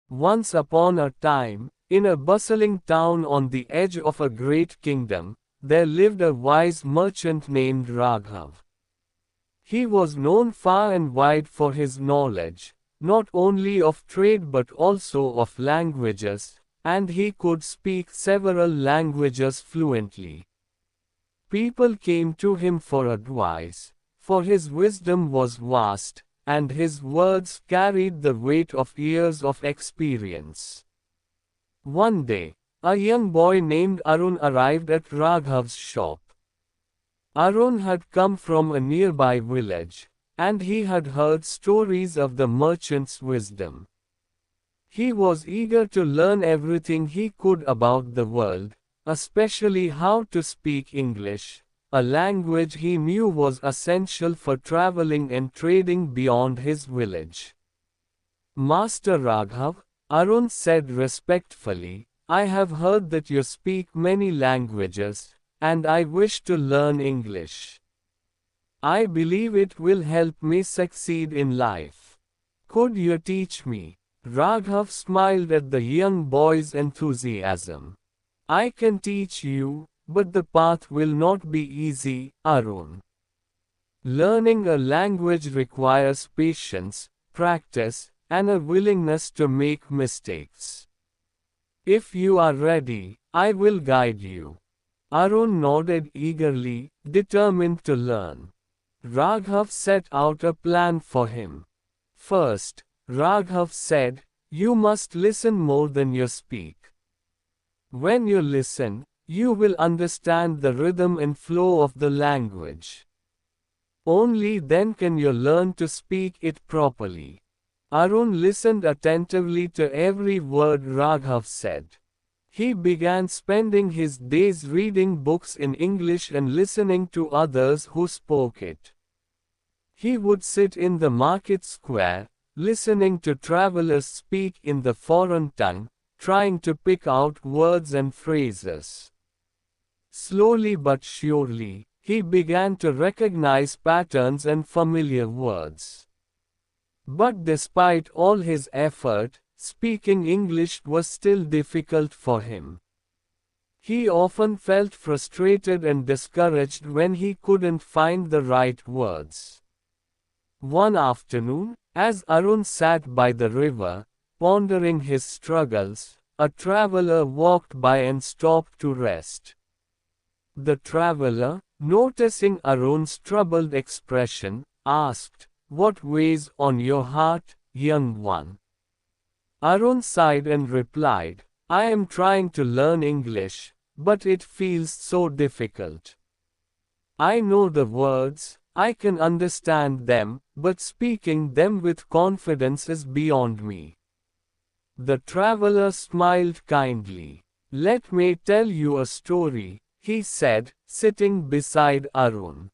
Once upon a time, in a bustling town on the edge of a great kingdom, there lived a wise merchant named Raghav. He was known far and wide for his knowledge, not only of trade but also of languages, and he could speak several languages fluently. People came to him for advice, for his wisdom was vast, and his words carried the weight of years of experience. One day, a young boy named Arun arrived at Raghav's shop. Arun had come from a nearby village, and he had heard stories of the merchant's wisdom. He was eager to learn everything he could about the world, especially how to speak English, a language he knew was essential for traveling and trading beyond his village. Master Raghav, Arun said respectfully, I have heard that you speak many languages, and I wish to learn English. I believe it will help me succeed in life. Could you teach me? Raghav smiled at the young boy's enthusiasm. I can teach you, but the path will not be easy, Arun. Learning a language requires patience, practice, and a willingness to make mistakes. If you are ready, I will guide you. Arun nodded eagerly, determined to learn. Raghav set out a plan for him. First, Raghav said, you must listen more than you speak. When you listen, you will understand the rhythm and flow of the language. Only then can you learn to speak it properly. Arun listened attentively to every word Raghav said. He began spending his days reading books in English and listening to others who spoke it. He would sit in the market square, listening to travelers speak in the foreign tongue, trying to pick out words and phrases. Slowly but surely, he began to recognize patterns and familiar words. But despite all his effort, speaking English was still difficult for him. He often felt frustrated and discouraged when he couldn't find the right words. One afternoon, as Arun sat by the river, pondering his struggles, a traveler walked by and stopped to rest. The traveler, noticing Arun's troubled expression, asked, What weighs on your heart, young one? Arun sighed and replied, I am trying to learn English, but it feels so difficult. I know the words, I can understand them, but speaking them with confidence is beyond me. The traveler smiled kindly. Let me tell you a story, he said, sitting beside Arun.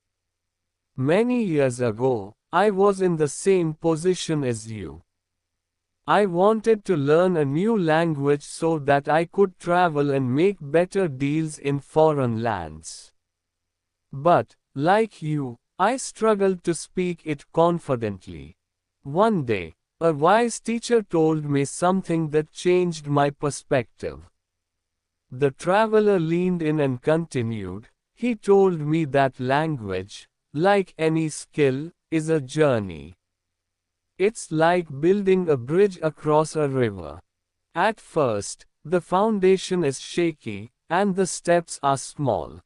Many years ago, I was in the same position as you. I wanted to learn a new language so that I could travel and make better deals in foreign lands. But, like you, I struggled to speak it confidently. One day, a wise teacher told me something that changed my perspective. The traveler leaned in and continued, he told me that language, like any skill, is a journey. It's like building a bridge across a river. At first, the foundation is shaky, and the steps are small.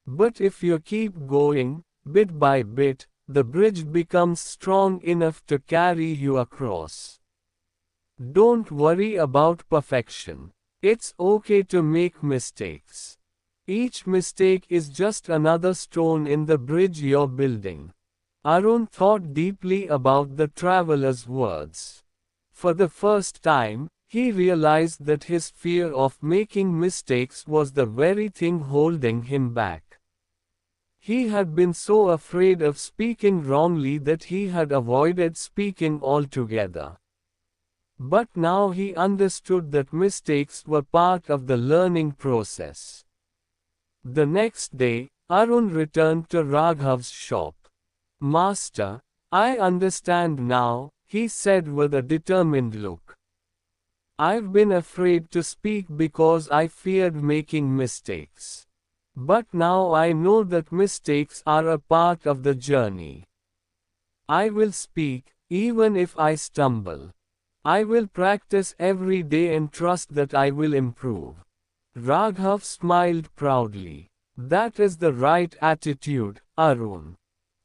But if you keep going, bit by bit, the bridge becomes strong enough to carry you across. Don't worry about perfection. It's okay to make mistakes. Each mistake is just another stone in the bridge you're building. Arun thought deeply about the traveler's words. For the first time, he realized that his fear of making mistakes was the very thing holding him back. He had been so afraid of speaking wrongly that he had avoided speaking altogether. But now he understood that mistakes were part of the learning process. The next day, Arun returned to Raghav's shop. Master, I understand now, he said with a determined look. I've been afraid to speak because I feared making mistakes. But now I know that mistakes are a part of the journey. I will speak, even if I stumble. I will practice every day and trust that I will improve. Raghav smiled proudly. That is the right attitude, Arun.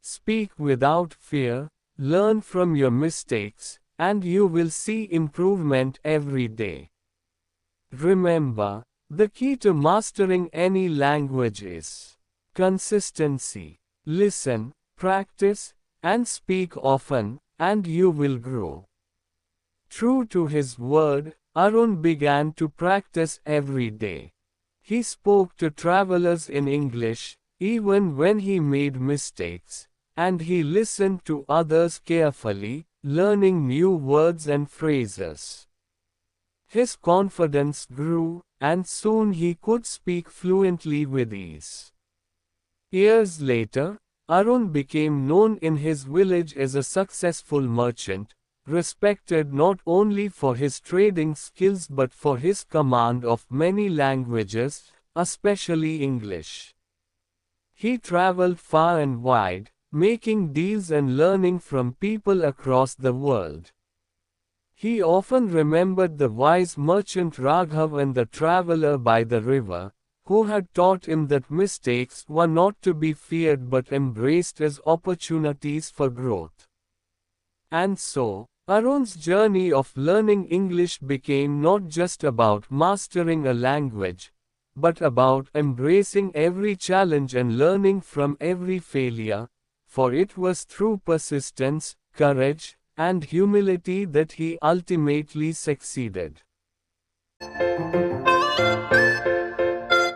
Speak without fear, learn from your mistakes, and you will see improvement every day. Remember, the key to mastering any language is consistency. Listen, practice, and speak often, and you will grow. True to his word, Arun began to practice every day. He spoke to travelers in English, even when he made mistakes, and he listened to others carefully, learning new words and phrases. His confidence grew, and soon he could speak fluently with ease. Years later, Arun became known in his village as a successful merchant, respected not only for his trading skills but for his command of many languages, especially English. He traveled far and wide, making deals and learning from people across the world. He often remembered the wise merchant Raghav and the traveler by the river, who had taught him that mistakes were not to be feared but embraced as opportunities for growth. And so, Arun's journey of learning English became not just about mastering a language, but about embracing every challenge and learning from every failure, for it was through persistence, courage, and humility that he ultimately succeeded.